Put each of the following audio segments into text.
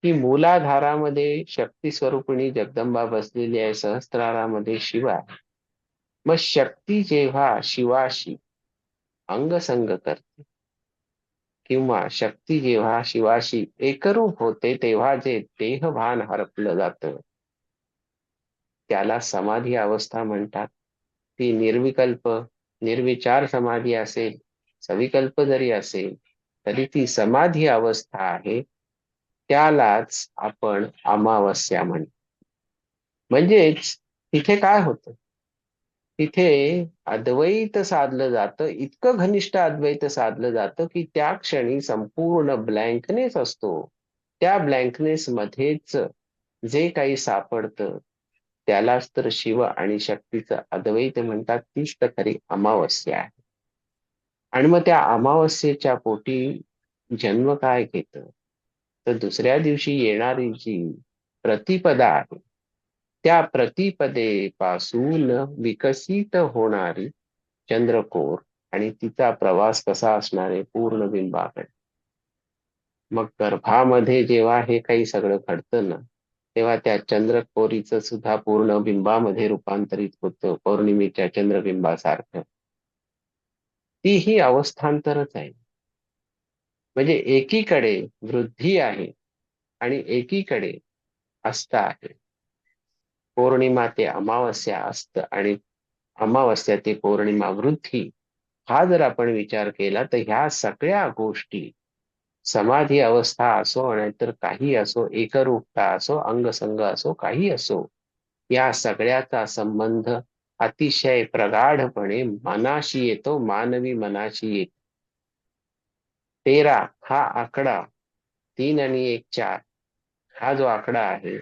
की मूलाधारामध्ये शक्ती स्वरूपिणी जगदंबा बसलेली आहे, सहस्त्रारामध्ये शिव आहे. मग शक्ती जेव्हा शिवाशी अंगसंग करते किंवा शक्ती जेव्हा शिवाशी एकरूप होते, तेव्हा जे देहभान हरपलं जातं त्याला समाधी अवस्था म्हणतात. ती निर्विकल्प, निर्विचार समाधी असेल, सविकल्प जरी असेल, तरी ती समाधी अवस्था आहे. त्यालाच आपण अमावस्या म्हणतो. म्हणजेच तिथे काय होतं? तिथे अद्वैत साधलं जातं, इतकं घनिष्ठ अद्वैत साधलं जातं की त्या क्षणी संपूर्ण ब्लँकनेस असतो. त्या ब्लँकनेस मध्येच जे काही सापडतं त्यालाच तर शिव आणि शक्तीचं अद्वैत म्हणतात. तीच तर खरी अमावस्या आहे. आणि मग त्या अमावस्येच्या पोटी जन्म काय घेतं? तर दुसऱ्या दिवशी येणारी जी प्रतिपदा आहे, त्या प्रतिपदेपासून विकसित होणारी चंद्रकोर आणि तिचा प्रवास कसा असणार आहे? पूर्ण बिंबाकडे. मग गर्भामध्ये जेव्हा हे काही सगळं घडतं ना, तेव्हा त्या चंद्रकोरीचं सुद्धा पूर्ण बिंबामध्ये रूपांतरित होतं, पौर्णिमेच्या चंद्रबिंबासारखं. ती ही अवस्थांतरच आहे. म्हणजे एकीकडे वृद्धी आहे आणि एकीकडे अस्त आहे. पौर्णिमा ते अमावस्या असतं आणि अमावस्या ते पौर्णिमा वृद्धी. हा जर आपण विचार केला तर ह्या सगळ्या गोष्टी समाधी अवस्था असो नाहीतर काही असो, एकरूपता असो, अंगसंग असो, काही असो, या सगळ्याचा संबंध अतिशय प्रगाढपणे मनाशी येतो, मानवी मनाशी येतो. 13 हा आकडा, 3 आणि 1 4 हा जो आकडा आहे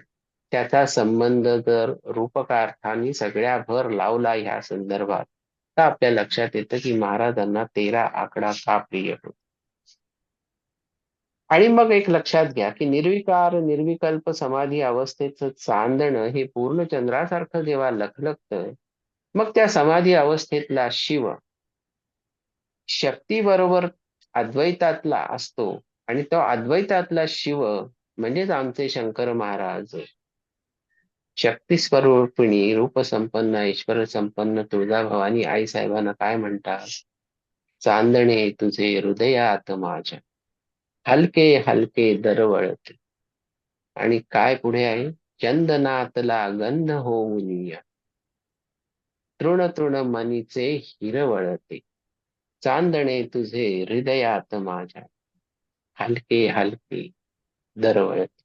त्याचा संबंध जर रूपकार्थाने सगळ्या भर लावला ह्या संदर्भात, तर आपल्या लक्षात येतं की महाराजांना 13 आकडा का प्रिय होता. आणि मग एक लक्षात घ्या की निर्विकार निर्विकल्प समाधी अवस्थेचं चांदणं हे पूर्ण चंद्रासारखं जेव्हा लखलखतं, मग त्या समाधी अवस्थेतला शिव शक्ती बरोबर अद्वैतातला असतो आणि तो अद्वैतातला शिव म्हणजेच आमचे शंकर महाराज शक्ती स्वरूपिणी रूप संपन्न ऐश्वर संपन्न तुळजाभवानी आई साहेबांना काय म्हणतात? चांदणे तुझे हृदयात माझ्या हलके हलके दरवळते. आणि काय पुढे आहे? चंदनातला गंध होऊनिया तृण तृण मनीचे हिरवळते. चांदणे तुझे हृदयात माझ्या हलके हलके दरवळते.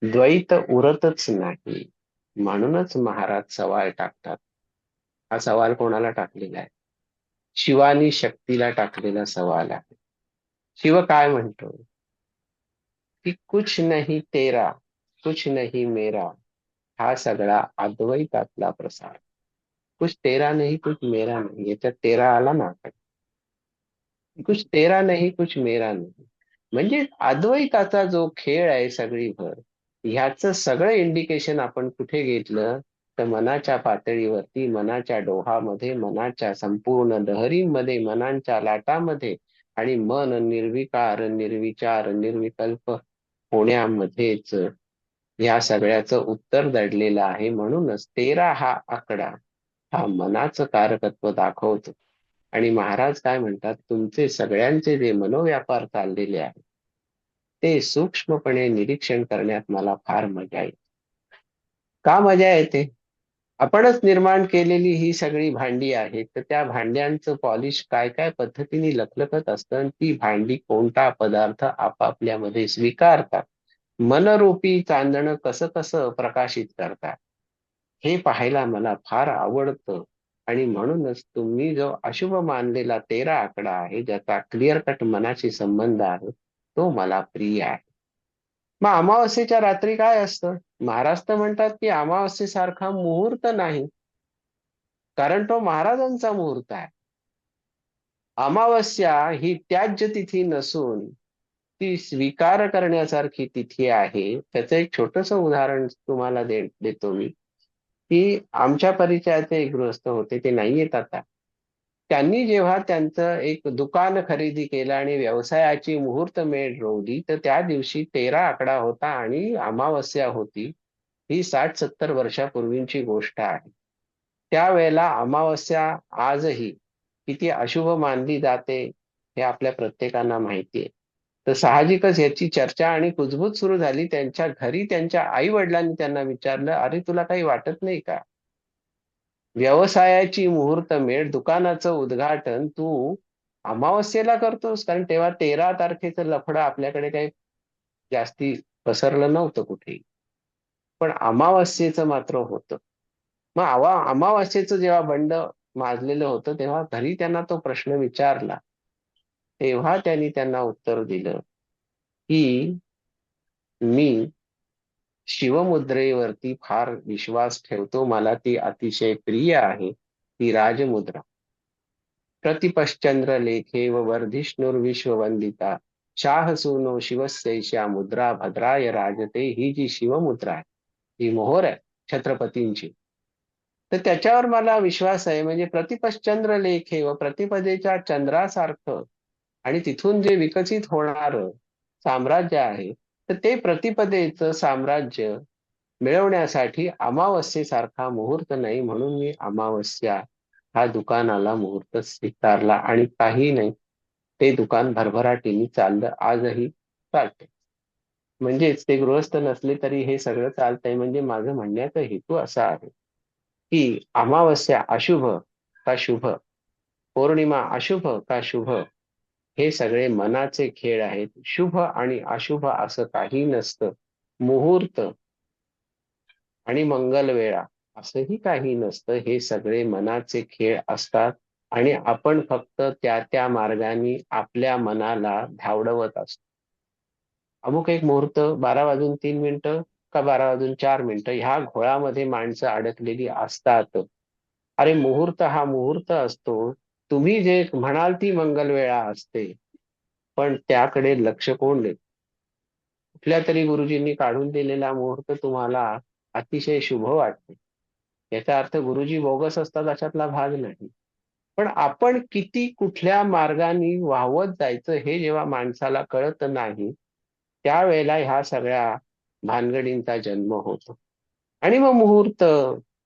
द्वैत उरतच नाही, म्हणूनच महाराज सवाल टाकतात. हा सवाल कोणाला टाकलेला आहे? शिवानी शक्तीला टाकलेला सवाल आहे. शिव काय म्हणतो की कुछ नहीं तेरा, कुछ नहीं मेरा, हा सगळा अद्वैतातला प्रसार. कुछ तेरा नहीं कुछ मेरा नहीं, याच्यात तेरा आला ना. कुछ तेरा नहीं कुछ मेरा नहीं, म्हणजे अद्वैताचा जो खेळ आहे सगळी भर, ह्याचं सगळं इंडिकेशन आपण कुठे घेतलं? तर मनाच्या पातळीवरती, मनाच्या डोहामध्ये, मनाच्या संपूर्ण लहरींमध्ये, मनांच्या लाटामध्ये. आणि मन निर्विकार निर्विचार निर्विकल्प होण्यामध्येच या सगळ्याचं उत्तर दडलेलं आहे. म्हणूनच 13 हा आकडा हा मनाचं कारकत्व दाखवतो. आणि महाराज काय म्हणतात? तुमचे सगळ्यांचे जे मनोव्यापार चाललेले आहेत ते सूक्ष्मपणे निरीक्षण करण्यात मला फार मजा येते. का मजा येते? आपणच निर्माण केलेली ही सगळी भांडी आहेत, तर त्या भांड्यांचं पॉलिश काय काय पद्धतीने लखलखत असतं आणि ती भांडी कोणता पदार्थ आपापल्यामध्ये स्वीकारतात, मनरूपी चांदणं कसं कसं प्रकाशित करतात, हे पाहायला मला फार आवडतं. आणि म्हणूनच तुम्ही जो अशुभ मानलेला 13 आकडा आहे, ज्याचा क्लिअर कट मनाशी संबंध आहे, तो मला प्रिय आहे. मग अमावस्येच्या रात्री काय असतं? महाराज तर म्हणतात की अमावस्येसारखा मुहूर्त नाही, कारण तो महाराजांचा मुहूर्त आहे. अमावस्या ही त्याज्य तिथी नसून ती स्वीकार करण्यासारखी तिथी आहे. त्याचं एक छोटस उदाहरण तुम्हाला देतो मी, की आमच्या परिचयाचे एक गृहस्थ होते, ते नाही येत आता. त्यांनी जेव्हा त्यांचं एक दुकान खरेदी केलं आणि व्यवसायाची मुहूर्तमेढ रोवली, तर त्या दिवशी 13 आकडा होता आणि अमावास्या होती. ही 60-70 वर्षापूर्वीची गोष्ट आहे. त्यावेळेला अमावास्या आजही किती अशुभ मानली जाते, हे आपल्या प्रत्येकाला माहिती आहे. तर साहजिकच याची चर्चा आणि कुजबूज सुरू झाली. त्यांच्या घरी त्यांच्या आई-वडिलांनी त्यांना विचारलं, "अरे, तुला काही वाटत नाही का? व्यवसायाची मुहूर्तमेढ, दुकानाचं उद्घाटन तू अमावास्येला करतोस?" कारण तेव्हा 13 तारखेचं लफडं आपल्याकडे काही जास्ती पसरलं नव्हतं कुठेही. पण अमावास्येचं मात्र होतं. मग अमावास्येचं जेव्हा बंड माजलेलं होतं, तेव्हा घरी त्यांना तो प्रश्न विचारला. तेव्हा त्यांनी त्यांना उत्तर दिलं, की "मी शिवमुद्रेवरती फार विश्वास ठेवतो. मला ती अतिशय प्रिय आहे, ती राजमुद्रा. प्रतिपश्चंद्रलेखे वर्धिष्णुर्विश्ववंदिता शाहसूनो शिवस्यैषा मुद्रा भद्राय राजते." ही जी शिवमुद्रा आहे, ही मोहोर आहे छत्रपतींची. तर त्याच्यावर मला विश्वास आहे. म्हणजे प्रतिपश्चंद्र लेखे व प्रतिपदेच्या चंद्रासारखं आणि तिथून जे विकसित होणारं साम्राज्य आहे, तर ते प्रतिपदेचं साम्राज्य मिळवण्यासाठी अमावास्येसारखा मुहूर्त नाही, म्हणून मी अमावस्या हा दुकानाला मुहूर्त स्वीकारला आणि काही नाही, ते दुकान भरभराटीने चाललं, आजही चालतंय. म्हणजेच ते गृहस्थ नसले तरी हे सगळं चालतंय. म्हणजे माझं म्हणण्याचा हेतू असा आहे, की अमावस्या अशुभ का शुभ, पौर्णिमा अशुभ का शुभ, हे सगळे मनाचे खेळ आहेत. शुभ आणि अशुभ असं काही नसतं. मुहूर्त आणि मंगलवेळा असंही काही नसतं. हे सगळे मनाचे खेळ असतात आणि आपण फक्त त्या मार्गाने आपल्या मनाला धावडवत असतो. अमुक एक मुहूर्त 12 वाजून 3 मिनिटं का 12 वाजून 4 मिनिटं ह्या घोळामध्ये माणसं अडकलेली असतात. अरे, मुहूर्त हा मुहूर्त असतो. तुम्ही जे म्हणाल ती मंगलवेळा असते. पण त्याकडे लक्ष कोण देतं? कुठल्यातरी गुरुजींनी काढून दिलेला मुहूर्त तुम्हाला अतिशय शुभ वाटतो. याचा अर्थ गुरुजी बोगस असतात अशातला भाग नाही. पण आपण किती कुठल्या मार्गाने वाहवत जायचं हे जेव्हा माणसाला कळत नाही, त्यावेळेला ह्या सगळ्या भानगडींचा जन्म होतो. आणि मग मुहूर्त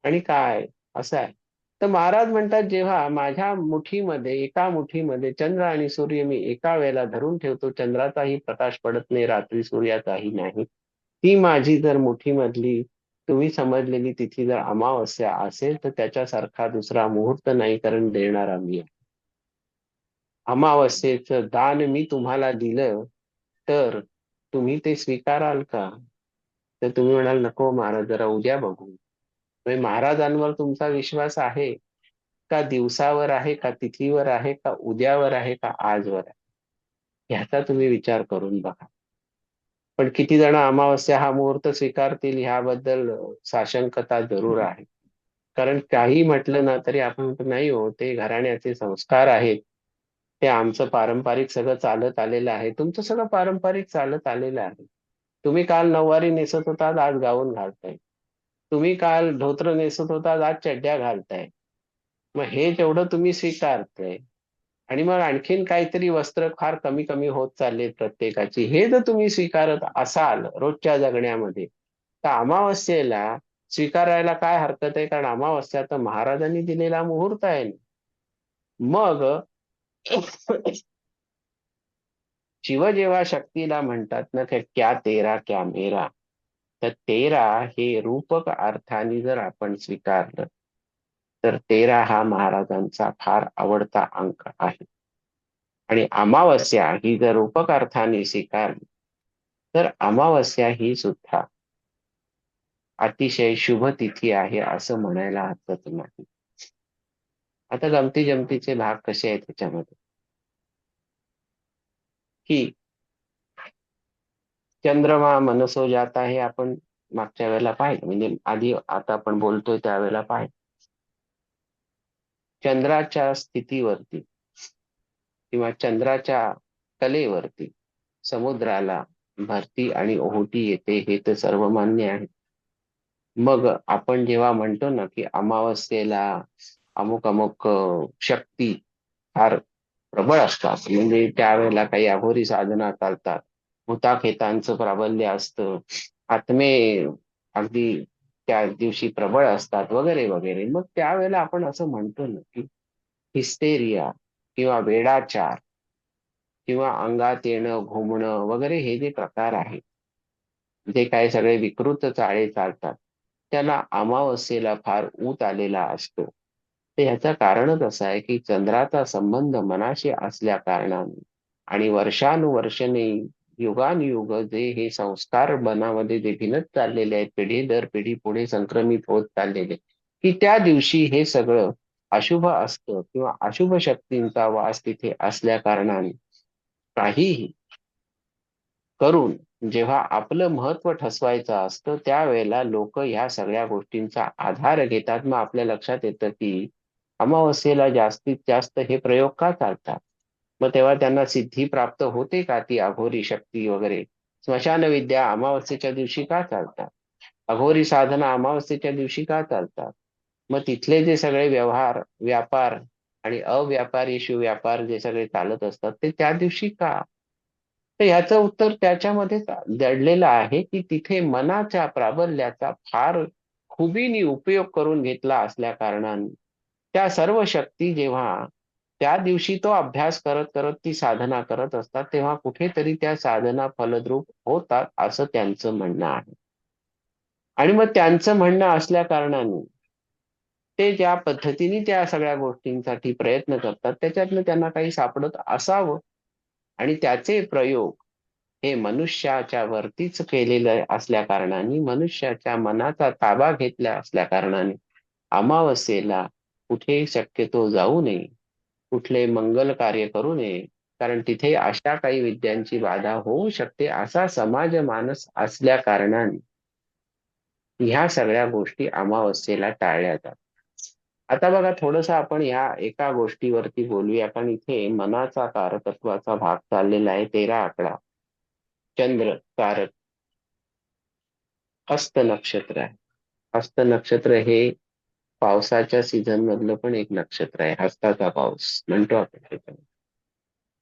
आणि काय असं आहे. तर महाराज म्हणतात, जेव्हा माझ्या मुठीमध्ये, एका मुठीमध्ये चंद्र आणि सूर्य मी एका वेळेला धरून ठेवतो, चंद्राचाही प्रकाश पडत नाही, रात्री सूर्याचाही नाही. ती माझी जर मुठीमधली तुम्ही समजलेली तिथी जर अमावास्या असेल, तर त्याच्यासारखा दुसरा मुहूर्त नाही, कारण देणारा मी आहे. अमावास्येचं दान मी तुम्हाला दिलं, तर तुम्ही ते स्वीकाराल का? तर तुम्ही म्हणाल, "नको महाराज, जरा उद्या बघू." म्हणजे महाराजांवर तुमचा विश्वास आहे का दिवसावर आहे, का तिथीवर आहे, का उद्यावर आहे, का आजवर आहे? ह्याचा तुम्ही विचार करून बघा. पण किती जण अमावास्या हा मुहूर्त स्वीकारतील ह्याबद्दल साशंकता जरूर आहे. कारण काही म्हटलं ना तरी आपण म्हणतो, "नाही हो, ते घराण्याचे संस्कार आहेत. ते आमचं पारंपरिक सगळं चालत आलेलं आहे." तुमचं सगळं पारंपरिक चालत आलेलं आहे. तुम्ही काल नऊवारी नेसत होतात, आज गाऊन घालताय. तुम्ही काल धोतर नेसत होतात, आज चड्ड्या घालताय. मग हे जेवढं तुम्ही स्वीकारताय आणि मग आणखीन काहीतरी वस्त्र फार कमी-कमी होत चाललेत प्रत्येकाची. हे जर तुम्ही स्वीकारत असाल रोजच्या जगण्यामध्ये, तर अमावास्येला स्वीकारायला काय हरकत आहे? कारण अमावास्या तर महाराजांनी दिलेला मुहूर्त आहे ना. मग शिव जेव्हा शक्तीला म्हणतात ना, की "क्या तेरा क्या मेरा." तर 13 हे रूपक अर्थाने जर आपण स्वीकारलं, तर 13 हा महाराजांचा फार आवडता अंक आहे. आणि अमावास्या ही जर रूपक अर्थाने स्वीकारली, तर अमावास्या ही सुद्धा अतिशय शुभ तिथी आहे असं म्हणायला हरकत नाही. आता गमती-जमतीचे भाग कसे आहेत त्याच्यामध्ये, की चंद्रमा मनसो जाता हे आपण मागच्या वेळेला पाहिलं. म्हणजे आधी आता आपण बोलतोय त्यावेळेला पाहिलं. चंद्राच्या स्थितीवरती किंवा चंद्राच्या कलेवरती समुद्राला भरती आणि ओहोटी येते, हे तर सर्वमान्य आहे. मग आपण जेव्हा म्हणतो ना, की अमावास्येला अमुक-अमुक शक्ती फार प्रबळ असतात. म्हणजे त्यावेळेला काही अघोरी साधना चालतात. भूताखेतांचं प्राबल्य असतं. आत्मे अगदी त्या दिवशी प्रबळ असतात वगैरे वगैरे. मग त्यावेळेला आपण असं म्हणतो ना, की हिस्टेरिया किंवा वेडाचार किंवा अंगात येणं, घुमणं वगैरे हे जे प्रकार आहेत, जे काही सगळे विकृत चाळे चालतात, त्याला अमावास्येला फार ऊत आलेला असतो. तर ह्याचं कारणच असं आहे, की चंद्राचा संबंध मनाशी असल्या कारणाने आणि वर्षानुवर्षे, युगानुयुग जे हे संस्कार मनामध्ये जे भिनत चाललेले आहेत, पिढी दर पिढी पुढे संक्रमित होत चाललेले, की त्या दिवशी हे सगळं अशुभ असतं किंवा अशुभ शक्तींचा वास तिथे असल्या कारणाने काहीही करून जेव्हा आपलं महत्त्व ठसवायचं असतं, त्यावेळेला लोकं ह्या सगळ्या गोष्टींचा आधार घेतात. मग आपल्या लक्षात येतं, की अमावास्येला जास्तीत जास्त हे प्रयोग का चालतात? मग तेव्हा त्यांना सिद्धी प्राप्त होते का ती अघोरी शक्ती वगैरे? स्मशानविद्या अमावास्येच्या दिवशी का चालतात? अघोरी साधना अमावास्येच्या दिवशी का चालतात? मग तिथले जे सगळे व्यवहार, व्यापार आणि अव्यापारी शिव्यापार जे सगळे चालत असतात, ते त्या दिवशी का? तर ह्याचं उत्तर त्याच्यामध्येच दडलेलं आहे, की तिथे मनाच्या प्राबल्याचा फार खुबीने उपयोग करून घेतला असल्या कारणाने त्या सर्व शक्ती जेव्हा त्या दिवशी तो अभ्यास करत करत ती साधना करत असतात, तेव्हा कुठेतरी त्या साधना फलद्रूप होतात असं त्यांचं म्हणणं आहे. आणि मग त्यांचं म्हणणं असल्या कारणाने ते ज्या पद्धतीने त्या सगळ्या गोष्टींसाठी प्रयत्न करतात, त्याच्यातनं त्यांना काही सापडत असावं आणि त्याचे प्रयोग हे मनुष्याच्या वरतीच केलेलं असल्या कारणाने, मनुष्याच्या मनाचा ताबा घेतला असल्या कारणाने अमावास्येला कुठे शक्यतो जाऊ नये, कुठले मंगल कार्य करू नये. कारण तिथे अशा काही विद्यांची बाधा होऊ शकते, असा समाज मानस असल्या कारणाने ह्या सगळ्या गोष्टी अमावास्येला टाळल्या जातात. आता बघा थोडंसं आपण ह्या एका गोष्टीवरती बोलूया. कारण इथे मनाचा कारकत्वाचा भाग चाललेला आहे 13 आकडा. चंद्र कारक हस्त नक्षत्र आहे. हस्त नक्षत्र हे पावसाच्या सीझन मधलं पण एक नक्षत्र आहे. हस्ताचा पाऊस म्हणतो आपण त्याच्यामध्ये.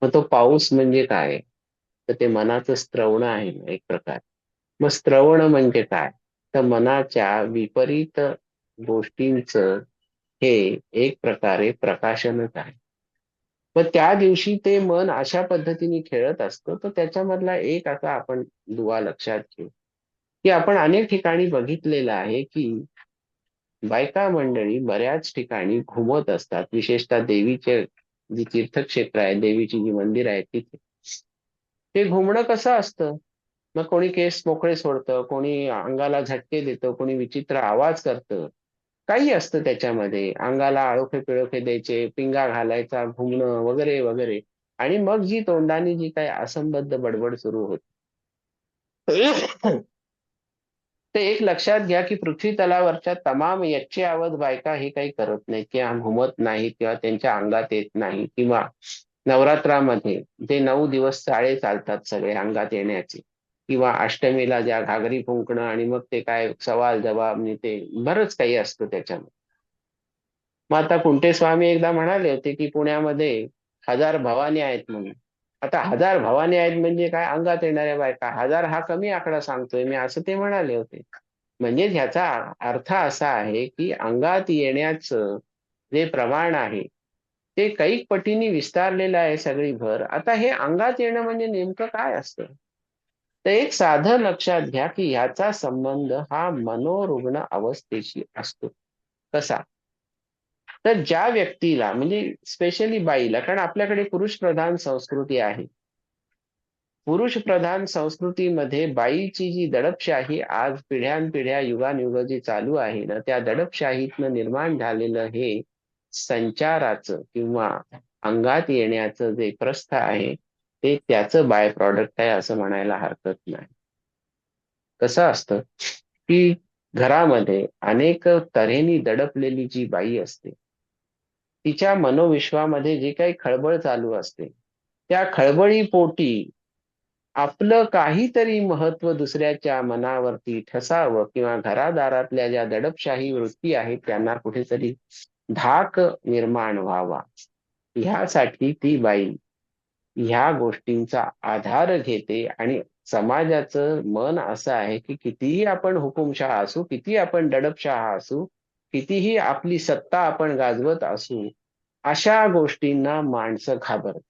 मग तो पाऊस म्हणजे काय? तर ते मनाचं स्त्रवण आहे ना एक प्रकार. मग स्त्रवण म्हणजे काय? तर मनाच्या विपरीत गोष्टींचं हे एक प्रकारे प्रकाशनच आहे. मग त्या दिवशी ते मन अशा पद्धतीने खेळत असतं, तर त्याच्यामधला एक असा आपण दुवा लक्षात घेऊ, की आपण अनेक ठिकाणी बघितलेलं आहे, की बायका मंडळी बऱ्याच ठिकाणी घुमत असतात. विशेषतः देवीचे जी तीर्थक्षेत्र आहे, देवीची जी मंदिर आहेत तिथे. ते घुमणं कसं असतं? मग कोणी केस मोकळे सोडतं, कोणी अंगाला झटके देतं, कोणी विचित्र आवाज करतं. काही असतं त्याच्यामध्ये. अंगाला आळोखे-पिळोखे द्यायचे, पिंगा घालायचा, घुमणं वगैरे, वगैरे. आणि मग जी तोंडाने जी काही असंबद्ध बडबड सुरू होते. ते एक लक्षात घ्या, की पृथ्वी तलावरच्या तमाम यच्चयावत बायका हे काही करत नाहीत किंवा घुमत नाहीत किंवा त्यांच्या अंगात येत नाही किंवा नवरात्रामध्ये जे 9 दिवस चाळे चालतात सगळे अंगात येण्याचे किंवा अष्टमीला ज्या घागरी फुंकणं आणि मग ते काय सवाल जवाब आणि ते बरंच काही असतं त्याच्यामध्ये. मग आता कुंटे स्वामी एकदा म्हणाले होते, की पुण्यामध्ये 1000 भवानी आहेत म्हणून. आता 1000 भवानी आहेत म्हणजे काय अंगात येणाऱ्या बायका. 1000 हा कमी आकडा सांगतोय मी असं ते म्हणाले होते. म्हणजे ह्याचा अर्थ असा आहे, की अंगात येण्याचं जे प्रमाण आहे, ते कैक पटीने विस्तारलेलं आहे सगळीभर. आता हे अंगात येणं म्हणजे नेमकं काय असतं? तर एक साधं लक्षात घ्या, की ह्याचा संबंध हा मनोरुग्ण अवस्थेशी असतो. कसा? तर ज्या व्यक्तीला म्हणजे स्पेशली बाईला कारण आपल्याकडे पुरुषप्रधान संस्कृती आहे. पुरुषप्रधान संस्कृतीमध्ये बाईची जी दडपशाही आज पिढ्यानपिढ्या, युगानुयुग जी चालू आहे ना, त्या दडपशाहीतनं निर्माण झालेलं हे संचाराचं किंवा अंगात येण्याचं जे प्रस्थ आहे, ते त्याचं बाय प्रॉडक्ट आहे असं म्हणायला हरकत नाही. कसं असतं, की घरामध्ये अनेक तऱ्हेने दडपलेली जी बाई असते, तिच्या मनोविश्वामध्ये जी काही खळबळ चालू असते, त्या खळबळीपोटी आपलं काहीतरी महत्त्व दुसऱ्याच्या मनावरती ठसावं किंवा घरादारातल्या ज्या दडपशाही वृत्ती आहेत त्यांना कुठेतरी धाक निर्माण व्हावा ह्यासाठी ती बाई ह्या गोष्टींचा आधार घेते आणि समाजाचं मन असं आहे की कितीही आपण हुकुमशहा असू, कितीही आपण दडपशाह असू, कितीही आपली सत्ता आपण गाजवत असू, अशा गोष्टींना माणसं घाबरतात.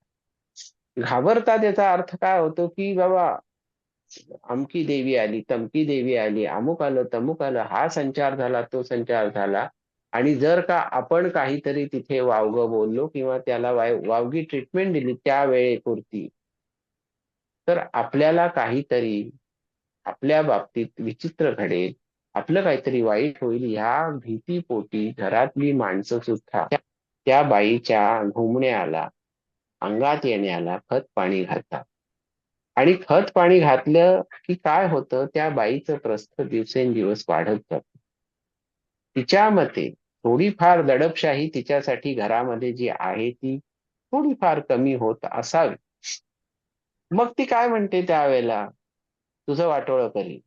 घाबरतात याचा अर्थ काय होतो, की बाबा अमकी देवी आली, तमकी देवी आली, अमुक आलं, तमुक आलं, हा संचार झाला, तो संचार झाला. आणि जर का आपण काहीतरी तिथे वावगं बोललो किंवा त्याला वावगी ट्रीटमेंट दिली त्या वेळेपुरती, तर आपल्याला काहीतरी आपल्या बाबतीत विचित्र घडेल, आपलं काहीतरी वाईट होईल ह्या भीतीपोटी घरातली माणसं सुद्धा त्या बाईच्या घुमण्याला, अंगात येण्याला खत पाणी घालतात. आणि खत पाणी घातलं की काय होतं, त्या बाईचं प्रस्थ दिवसेंदिवस वाढत जातं. तिच्या मते थोडीफार दडपशाही तिच्यासाठी घरामध्ये जी आहे ती थोडीफार कमी होत असावी. मग ती काय म्हणते त्यावेळेला, तुझं वाटोळं करीन,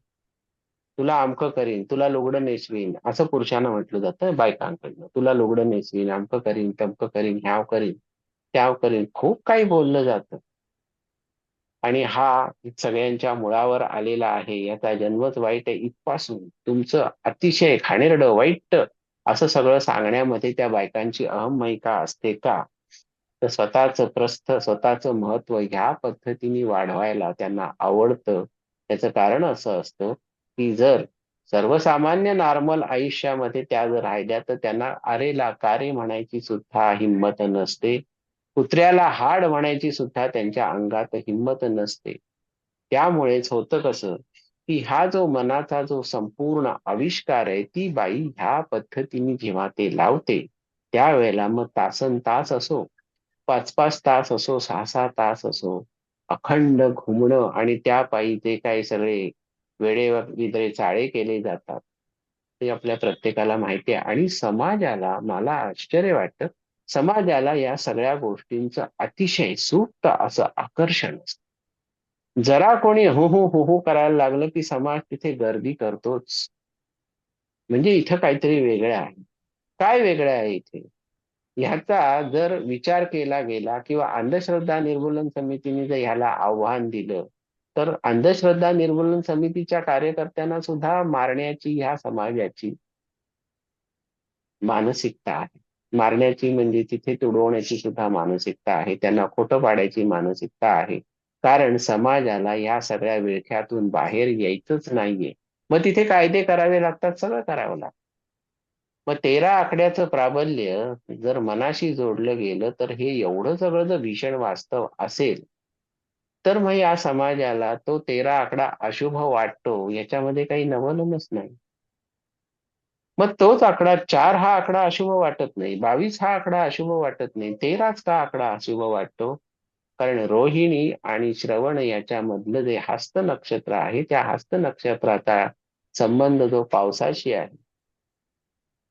तुला अमकं करीन, तुला लुगडं नेसवीन, असं पुरुषांना म्हटलं जातं बायकांकडनं. तुला लुगडं नेसवीन, अमकं करीन, तमकं करीन, ह्याव करीन, त्याव करीन. खूप काही बोललं जातं. आणि हा सगळ्यांच्या मुळावर आलेला आहे. याचा जन्मच वाईट आहे. इथपासून तुमचं अतिशय घाणेरडं, वाईट असं सगळं सांगण्यामध्ये त्या बायकांची अहमहिका असते का? तर स्वतःचं प्रस्थ, स्वतःचं महत्व ह्या पद्धतीने वाढवायला त्यांना आवडतं. त्याचं कारण असं असतं, की जर सर्वसामान्य नॉर्मल आयुष्यामध्ये त्या जर राहिल्या, तर त्यांना अरेला का रे म्हणायची सुद्धा हिंमत नसते. कुत्र्याला हाड म्हणायची सुद्धा त्यांच्या अंगात हिंमत नसते. त्यामुळेच होतं कसं, की हा जो मनाचा जो संपूर्ण आविष्कार आहे, ती बाई ह्या पद्धतीने जेव्हा ते लावते, त्यावेळेला मग तासनतास असो, 5-5 तास असो, 6-6 तास असो, अखंड घुमणं आणि त्या पायी जे काही सगळे वेडेवाकडे चाळे केले जातात, ते आपल्या प्रत्येकाला माहिती आहे. आणि समाजाला मला आश्चर्य वाटतं, समाजाला या सगळ्या गोष्टींचं अतिशय सूक्त असं आकर्षण असतं. जरा कोणी हो, हो, हो, हो करायला लागलं, की समाज तिथे गर्दी करतोच. म्हणजे इथं काहीतरी वेगळं आहे. काय वेगळं आहे इथे? ह्याचा जर विचार केला गेला किंवा अंधश्रद्धा निर्मूलन समितीने जर ह्याला आव्हान दिलं, तर अंधश्रद्धा निर्मूलन समितीच्या कार्यकर्त्यांना सुद्धा मारण्याची ह्या समाजाची मानसिकता आहे. मारण्याची म्हणजे तिथे तुडवण्याची सुद्धा मानसिकता आहे. त्यांना खोटं पाडायची मानसिकता आहे. कारण समाजाला या सगळ्या विळख्यातून बाहेर यायचंच नाहीये. मग तिथे कायदे करावे लागतात, सगळं करावं लागतं. मग 13 आकड्याचं प्राबल्य जर मनाशी जोडलं गेलं, तर हे एवढं सगळं जर भीषण वास्तव असेल, तर मग या समाजाला तो 13 आकडा अशुभ वाटतो, याच्यामध्ये काही नवलच नाही. मग तोच आकडा 4 हा आकडा अशुभ वाटत नाही. 22 हा आकडा अशुभ वाटत नाही. 13च का आकडा अशुभ वाटतो? कारण रोहिणी आणि श्रवण याच्यामधलं जे हस्त नक्षत्र आहे, त्या हस्त नक्षत्राचा संबंध जो पावसाशी आहे.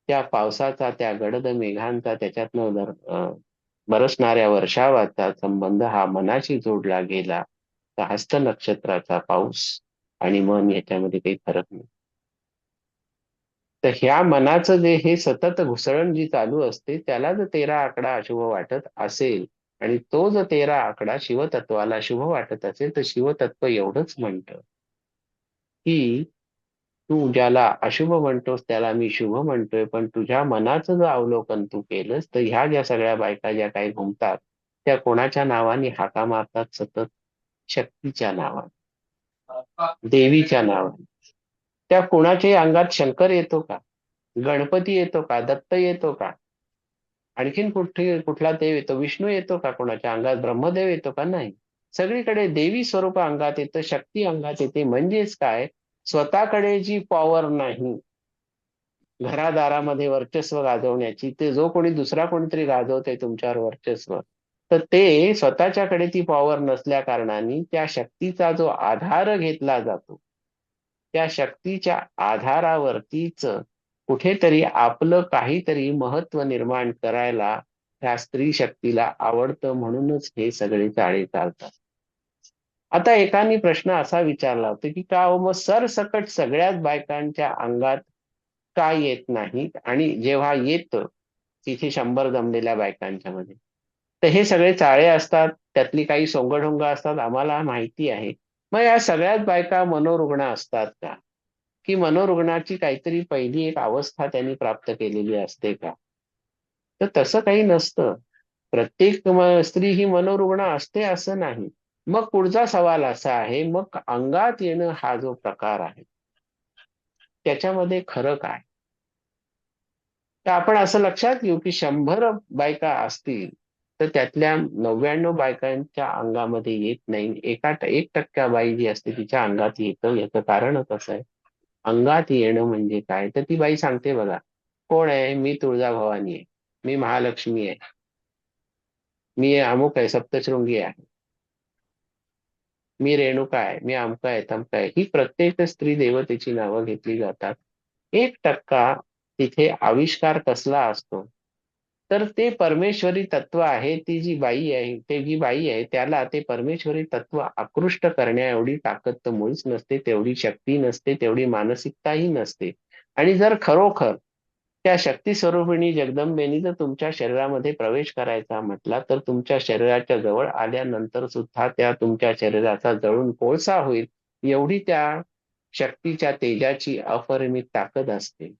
त्या पावसाचा, त्या गडद मेघांचा, त्याच्यातनं बरसणाऱ्या वर्षावाचा संबंध हा मनाशी जोडला गेला, तर हस्त नक्षत्राचा पाऊस आणि मन याच्यामध्ये काही फरक नाही. तर ह्या मनाचं जे हे सतत घुसळण जी चालू असते, त्याला जर 13 आकडा अशुभ वाटत असेल आणि तो जर 13 आकडा शिवतत्वाला शुभ वाटत असेल, तर शिवतत्व एवढंच म्हणतं, की तू ज्याला अशुभ म्हणतोस त्याला मी शुभ म्हणतोय, पण तुझ्या मनाचं जर अवलोकन तू केलंस, तर ह्या ज्या सगळ्या बायका ज्या काही घुमतात, त्या कोणाच्या नावाने हाका मारतात सतत? शक्तीच्या नावाने, देवीच्या नावाने. त्या कोणाच्याही अंगात शंकर येतो का? गणपती येतो का? दत्त येतो का? आणखीन कुठला देव येतो? विष्णू येतो का कोणाच्या अंगात? ब्रह्मदेव येतो का? नाही. सगळीकडे देवी स्वरूप अंगात येतं, शक्ती अंगात येते. म्हणजेच काय? स्वतःकडे जी पॉवर नाही, घरादारामध्ये वर्चस्व गाजवण्याची, ते जो कोणी दुसरा कोणीतरी गाजवतंय तुमच्यावर वर्चस्व, तर ते स्वतःच्याकडे ती पॉवर नसल्या कारणाने त्या शक्तीचा जो आधार घेतला जातो, त्या शक्तीच्या आधारावरतीच कुठेतरी आपलं काहीतरी महत्व निर्माण करायला त्या स्त्री शक्तीला आवडतं, म्हणूनच हे सगळे चाळे चालतात. आता एकाने प्रश्न असा विचारला होता, की का हो मग सरसकट सगळ्याच बायकांच्या अंगात का येत नाही आणि जेव्हा येतं तिथे 100 जमलेल्या बायकांच्या मध्ये. तर हे सगळे चाळे असतात, त्यातली काही सोंगढोंग असतात, आम्हाला माहिती आहे. मग या सगळ्याच बायका मनोरुग्ण असतात का? की मनोरुग्णाची काहीतरी पहिली एक अवस्था त्यांनी प्राप्त केलेली असते का? तर तसं काही नसतं. प्रत्येक स्त्री ही मनोरुग्ण असते असं नाही. मग पुढचा सवाल असा आहे, मग अंगात येणं हा जो प्रकार आहे, त्याच्यामध्ये खरं काय? तर आपण असं लक्षात घेऊ, की 100 बायका असतील, तर त्यातल्या 99 बायकांच्या अंगामध्ये येत नाही. 1% बाई जी असते तिच्या अंगात येतं. याचं कारणच असं आहे. अंगात येणं म्हणजे काय? तर ती बाई सांगते बघा, "कोण आहे? मी तुळजाभवानी आहे. मी महालक्ष्मी आहे. मी अमुक आहे, सप्तशृंगी आहे. मी रेणुका आहे. मी अमुक आहे, तमुक आहे." ही प्रत्येक स्त्री देवतेची नावं घेतली जातात. 1% तिथे आविष्कार कसला असतो? तर ते परमेश्वरी तत्व आहे. ती जी बाई आहे, ते जी बाई आहे त्याला ते परमेश्वरी तत्व आकृष्ट करण्याएवढी ताकद तर मुळीच नसते, तेवढी शक्ती नसते, तेवढी मानसिकताही नसते. आणि जर खरोखर त्या शक्ती स्वरूपिणी जगदंबेने जर तुमच्या शरीरामध्ये प्रवेश करायचा म्हटला, तर तुमच्या शरीराच्या जवळ आल्यानंतर सुद्धा त्या तुमच्या शरीराचा जळून कोळसा होईल, एवढी त्या शक्तीच्या तेजाची अपरिमित ताकद असते.